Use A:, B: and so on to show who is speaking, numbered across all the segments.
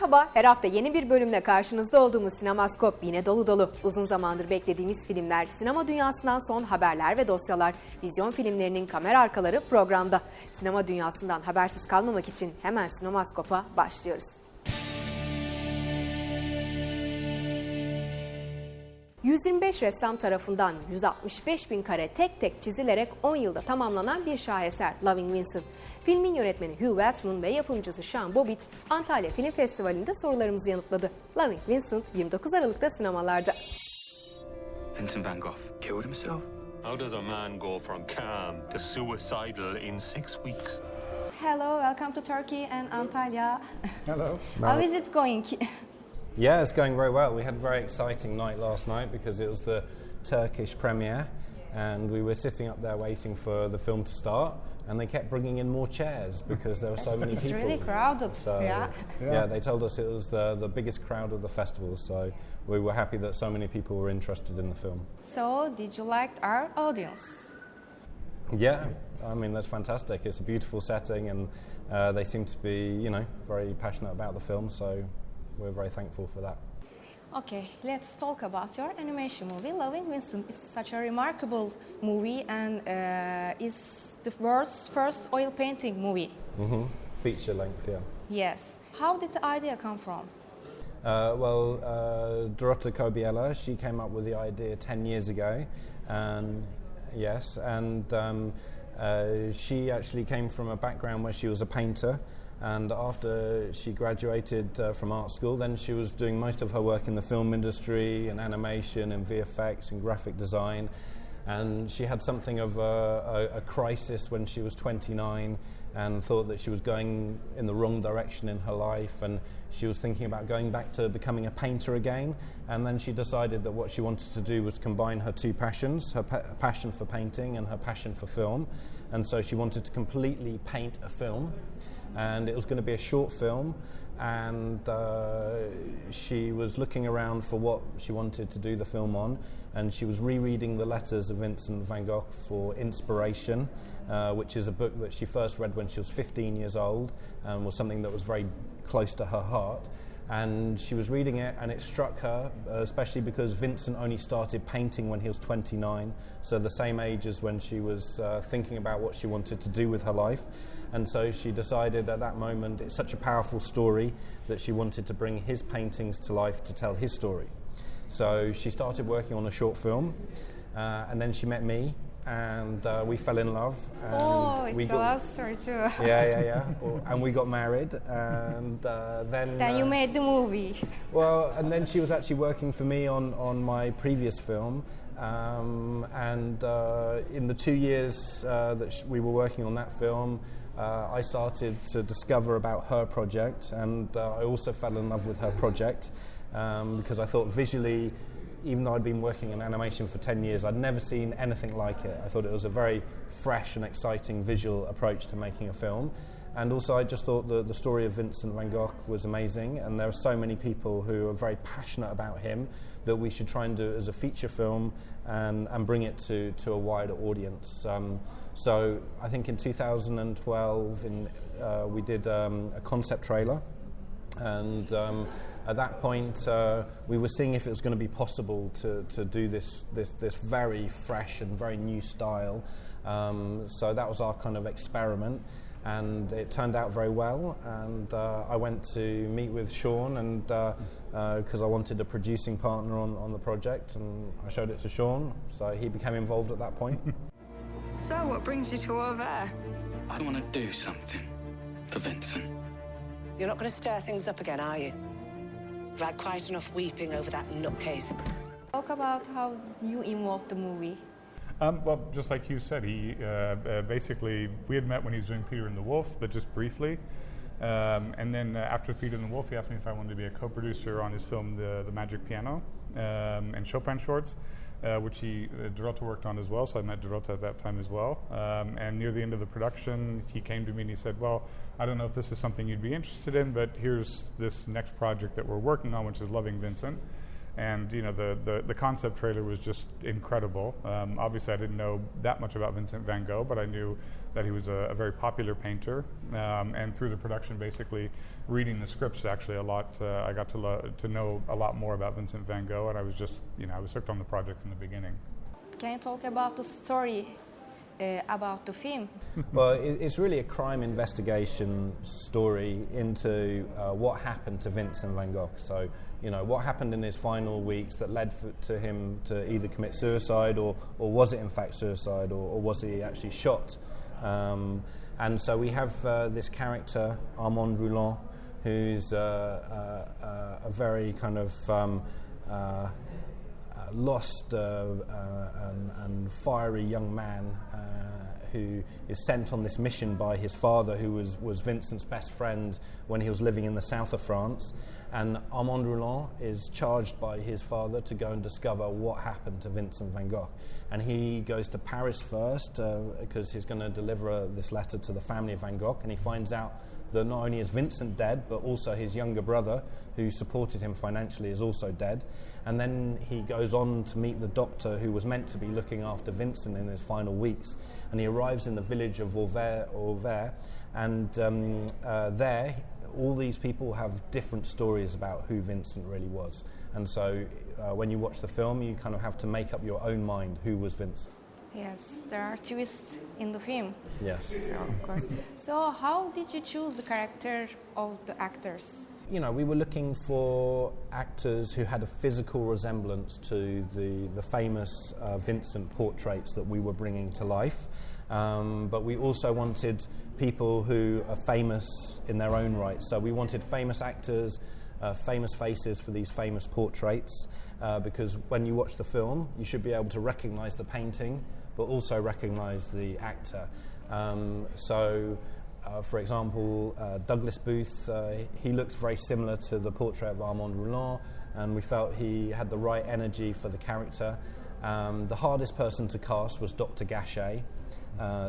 A: Merhaba, her hafta yeni bir bölümle karşınızda olduğumuz Sinemaskop yine dolu dolu. Uzun zamandır beklediğimiz filmler, sinema dünyasından son haberler ve dosyalar, vizyon filmlerinin kamera arkaları programda. Sinema dünyasından habersiz kalmamak için hemen Sinemaskop'a başlıyoruz. ...125 ressam tarafından 165.000 kare tek tek çizilerek 10 yılda tamamlanan bir şaheser Loving Vincent. Filmin yönetmeni Hugh Welchman ve yapımcısı Sean Bobbitt Antalya Film Festivali'nde sorularımızı yanıtladı. Loving Vincent 29 Aralık'ta sinemalarda.
B: Vincent van Gogh killed himself.
C: How does a man go from calm to suicidal in 6 weeks?
D: Hello, welcome to Turkey and Antalya.
E: Hello.
D: How is it going?
E: Yeah, it's going very well. We had a very exciting night last night because it was the Turkish premiere and we were sitting up there waiting for the film to start and they kept bringing in more chairs because there were so many people.
D: It's really crowded.
E: So, yeah, they told us it was the biggest crowd of the festival, so we were happy that so many people were interested in the film.
D: So, did you like our audience?
E: Yeah, I mean, that's fantastic. It's a beautiful setting and they seem to be, very passionate about the film, so we're very thankful for that.
D: Okay, let's talk about your animation movie. Loving Vincent is such a remarkable movie and is the world's first oil painting movie.
E: Mm-hmm. Feature length, yeah.
D: Yes. How did the idea come from?
E: Dorota Kobiela, she came up with the idea 10 years ago. She actually came from a background where she was a painter. And after she graduated from art school, then she was doing most of her work in the film industry and animation and VFX and graphic design. And she had something of a crisis when she was 29 and thought that she was going in the wrong direction in her life. And she was thinking about going back to becoming a painter again. And then she decided that what she wanted to do was combine her two passions, her passion for painting and her passion for film. And so she wanted to completely paint a film. And it was going to be a short film, and she was looking around for what she wanted to do the film on, and she was rereading the letters of Vincent van Gogh for inspiration, which is a book that she first read when she was 15 years old and was something that was very close to her heart. And she was reading it and it struck her, especially because Vincent only started painting when he was 29, so the same age as when she was thinking about what she wanted to do with her life. And so she decided at that moment it's such a powerful story that she wanted to bring his paintings to life to tell his story. So she started working on a short film and then she met me. And we fell in love. And
D: it's a love story too.
E: Yeah. And we got married, and then
D: you made the movie.
E: Well, and then she was actually working for me on my previous film, in the 2 years that we were working on that film, I started to discover about her project, and I also fell in love with her project because I thought visually, even though I'd been working in animation for 10 years, I'd never seen anything like it. I thought it was a very fresh and exciting visual approach to making a film. And also I just thought the story of Vincent van Gogh was amazing, and there are so many people who are very passionate about him that we should try and do it as a feature film and bring it to a wider audience. So I think in 2012 we did a concept trailer, and at that point, we were seeing if it was going to be possible to do this very fresh and very new style. So that was our kind of experiment, and it turned out very well. And I went to meet with Sean, and because I wanted a producing partner on the project, and I showed it to Sean, so he became involved at that point.
F: So, what brings you to over there?
B: I want to do something for Vincent.
G: You're not going to stir things up again, are you? I've had quite enough weeping over that nutcase.
D: Talk about how you involved the movie.
H: Well, just like Hugh said, he basically, we had met when he was doing Peter and the Wolf, but just briefly. And then after Peter and the Wolf, he asked me if I wanted to be a co-producer on his film, The Magic Piano, and Chopin shorts, which Dorota worked on as well, so I met Dorota at that time as well. And near the end of the production, he came to me and he said, well, I don't know if this is something you'd be interested in, but here's this next project that we're working on, which is Loving Vincent. And the concept trailer was just incredible. Obviously, I didn't know that much about Vincent van Gogh, but I knew that he was a very popular painter. And through the production, basically reading the scripts, actually a lot, I got to know a lot more about Vincent van Gogh, and I was just, I was hooked on the project from the beginning.
D: Can you talk about the story about the film?
E: Well, it's really a crime investigation story into what happened to Vincent van Gogh. So, what happened in his final weeks that led to him to either commit suicide, or was it in fact suicide, or was he actually shot? And so we have this character, Armand Rouland, who's a very kind of lost and fiery young man who is sent on this mission by his father, who was Vincent's best friend when he was living in the south of France. And Armand Rouland is charged by his father to go and discover what happened to Vincent van Gogh. And he goes to Paris first because he's going to deliver this letter to the family of Van Gogh, and he finds out that not only is Vincent dead, but also his younger brother, who supported him financially, is also dead. And then he goes on to meet the doctor who was meant to be looking after Vincent in his final weeks. And he arrives in the village of Auvers, and there, all these people have different stories about who Vincent really was. And so when you watch the film, you kind of have to make up your own mind who was Vincent.
D: Yes, there are twists in the film.
E: Yes.
D: So, of course. So how did you choose the character of the actors?
E: We were looking for actors who had a physical resemblance to the famous Vincent portraits that we were bringing to life. But we also wanted people who are famous in their own right. So we wanted famous actors, famous faces for these famous portraits, because when you watch the film, you should be able to recognize the painting, but also recognize the actor. For example, Douglas Booth, he looked very similar to the portrait of Armand Rouland, and we felt he had the right energy for the character. The hardest person to cast was Dr. Gachet.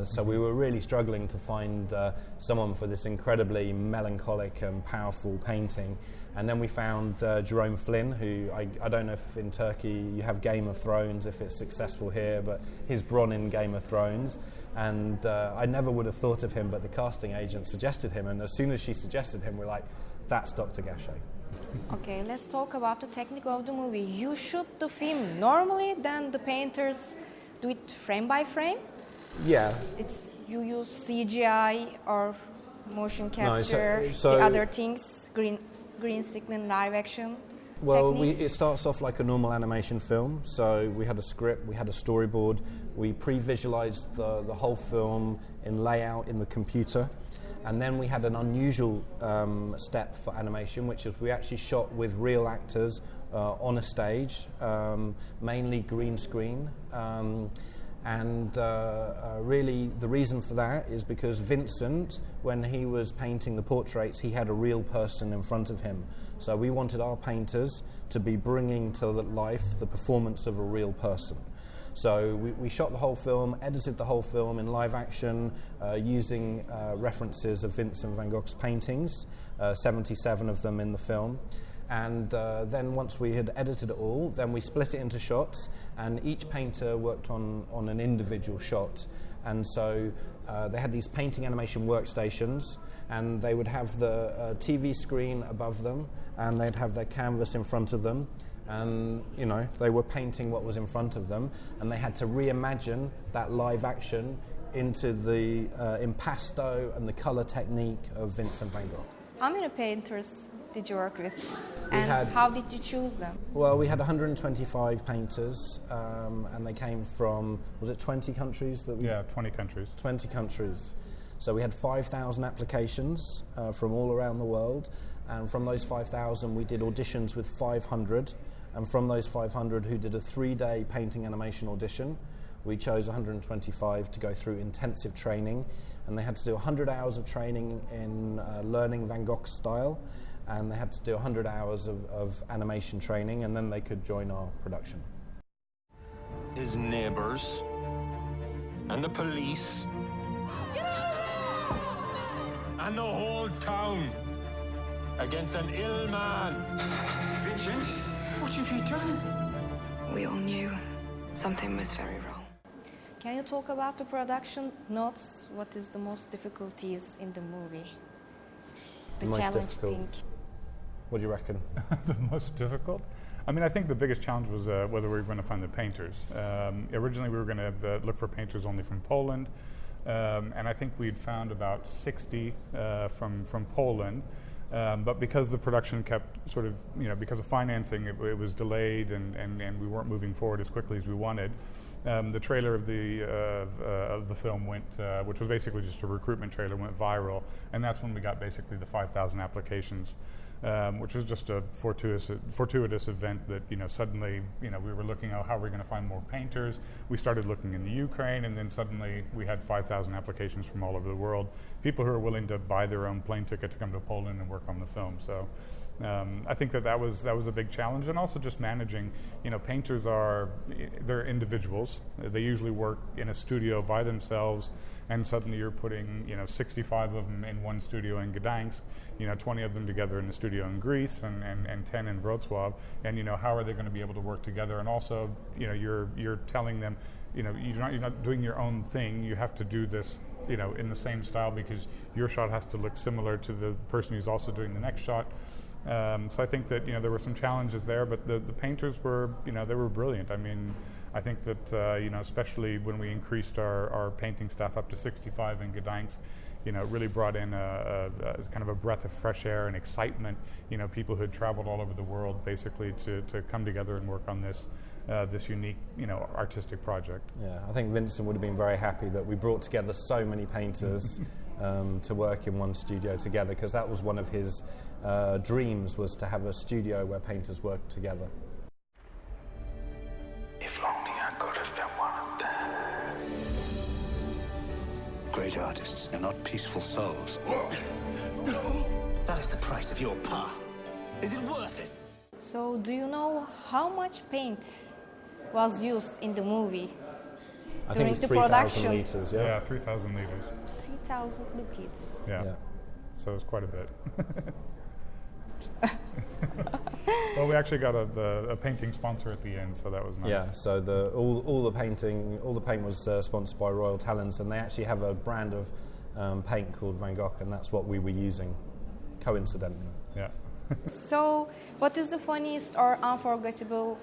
E: So we were really struggling to find someone for this incredibly melancholic and powerful painting. And then we found Jerome Flynn, who I don't know if in Turkey you have Game of Thrones, if it's successful here, but he's Bronn in Game of Thrones. And I never would have thought of him, but the casting agent suggested him. And as soon as she suggested him, we're like, that's Dr. Gachet.
D: Okay, let's talk about the technique of the movie. You shoot the film normally, then the painters do it frame by frame?
E: Yeah.
D: You use CGI or motion capture,
E: so
D: the other things, green screen, live action.
E: Well, it starts off like a normal animation film. So we had a script, we had a storyboard, we pre-visualized the whole film in layout in the computer, and then we had an unusual step for animation, which is we actually shot with real actors on a stage, mainly green screen. And really the reason for that is because Vincent, when he was painting the portraits, he had a real person in front of him. So we wanted our painters to be bringing to life the performance of a real person. So we shot the whole film, edited the whole film in live action, using references of Vincent van Gogh's paintings, 77 of them in the film. And then once we had edited it all, then we split it into shots, and each painter worked on an individual shot. And so they had these painting animation workstations, and they would have the TV screen above them, and they'd have their canvas in front of them, and they were painting what was in front of them, and they had to reimagine that live action into the impasto and the color technique of Vincent van Gogh.
D: How many painters did you work with? And how did you choose them?
E: Well, we had 125 painters, and they came from, was it 20 countries?
H: 20 countries.
E: 20 countries. So we had 5,000 applications from all around the world, and from those 5,000 we did auditions with 500, and from those 500 who did a 3-day painting animation audition, we chose 125 to go through intensive training, and they had to do 100 hours of training in learning Van Gogh's style, and they had to do 100 hours of animation training, and then they could join our production.
C: His neighbors and the police and the whole town against an ill man.
B: Vincent, What have you done?
F: We all knew something was very wrong.
D: Can you talk about the production notes? What is the most difficulties in the movie? The
E: Most
D: challenge
E: difficult.
D: thing.
E: What do you reckon?
H: The most difficult? I mean, I think the biggest challenge was whether we were going to find the painters. Originally, we were going to look for painters only from Poland, and I think we'd found about 60 from Poland. But because the production kept sort of, because of financing, it was delayed and we weren't moving forward as quickly as we wanted. The trailer of the film went, which was basically just a recruitment trailer, went viral, and that's when we got basically the 5,000 applications. Which was just a fortuitous event that suddenly we were looking at how we're going to find more painters. We started looking in the Ukraine, and then suddenly we had 5,000 applications from all over the world. People who are willing to buy their own plane ticket to come to Poland and work on the film. So I think that was a big challenge, and also just managing. Painters they're individuals. They usually work in a studio by themselves, and suddenly you're putting 65 of them in one studio in Gdańsk, 20 of them together in the studio in Greece, and 10 in Wrocław, and how are they going to be able to work together? And also you're telling them you're not doing your own thing. You have to do this in the same style, because your shot has to look similar to the person who's also doing the next shot. So I think that there were some challenges there, but the painters were they were brilliant. I mean, I think that especially when we increased our painting staff up to 65 in Gdańsk, it really brought in a kind of a breath of fresh air and excitement. People who had traveled all over the world basically to come together and work on this unique artistic project.
E: Yeah, I think Vincent would have been very happy that we brought together so many painters to work in one studio together, because that was one of his dreams, was to have a studio where painters worked together.
B: If only I could have been one of them.
I: Great artists are not peaceful souls. That is the price of your path. Is it worth it?
D: So, do you know how much paint was used in the movie
E: I
D: during
E: think
D: the
E: it's 3,000
D: production?
E: litres, yeah?
H: Yeah, 3,000 liters.
D: 3,000 litres.
H: Yeah. So it's quite a bit. Well, we actually got a painting sponsor at the end, so that was nice.
E: Yeah, so all the paint was sponsored by Royal Talens, and they actually have a brand of paint called Van Gogh, and that's what we were using, coincidentally.
H: Yeah.
D: So, what is the funniest or unforgettable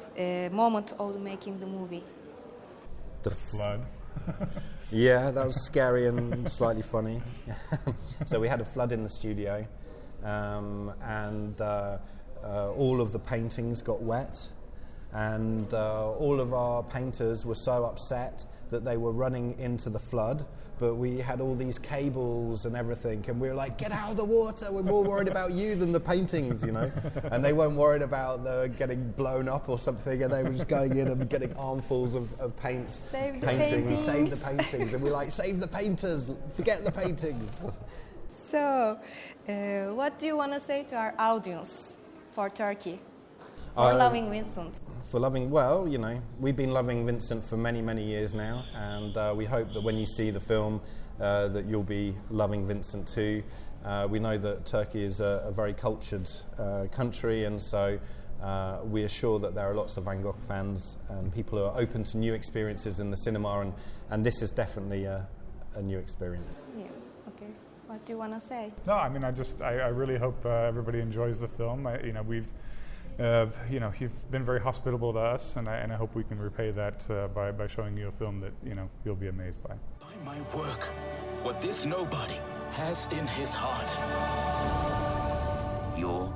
D: moment of making the movie?
H: The flood.
E: Yeah, that was scary and slightly funny. So we had a flood in the studio, and all of the paintings got wet, and all of our painters were so upset that they were running into the flood, but we had all these cables and everything, and we were like, get out of the water, we're more worried about you than the paintings, and they weren't worried about getting blown up or something, and they were just going in and getting armfuls of paints,
D: Save the
E: paintings, and we're like, save the painters, forget the paintings.
D: So, what do you want to say to our audience for Turkey, for loving Vincent?
E: For loving, we've been loving Vincent for many, many years now, and we hope that when you see the film that you'll be loving Vincent too. We know that Turkey is a very cultured country, and so we are sure that there are lots of Van Gogh fans and people who are open to new experiences in the cinema, and this is definitely a new experience.
D: Yeah, okay. What do you want to say?
H: No, I mean, I really hope everybody enjoys the film. You've been very hospitable to us, and I hope we can repay that by showing you a film that you'll be amazed by.
B: By my work, what this nobody has in his heart. You're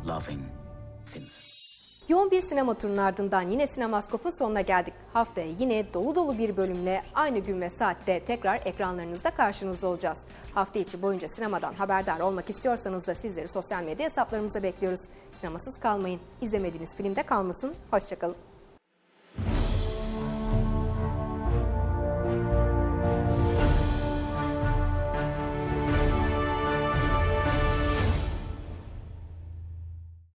B: loving Vincent.
A: Yoğun bir sinema turunun ardından yine Sinemaskop'un sonuna geldik. Haftaya yine dolu dolu bir bölümle aynı gün ve saatte tekrar ekranlarınızda karşınızda olacağız. Hafta içi boyunca sinemadan haberdar olmak istiyorsanız da sizleri sosyal medya hesaplarımıza bekliyoruz. Sinemasız kalmayın. İzlemediğiniz filmde kalmasın. Hoşça kalın.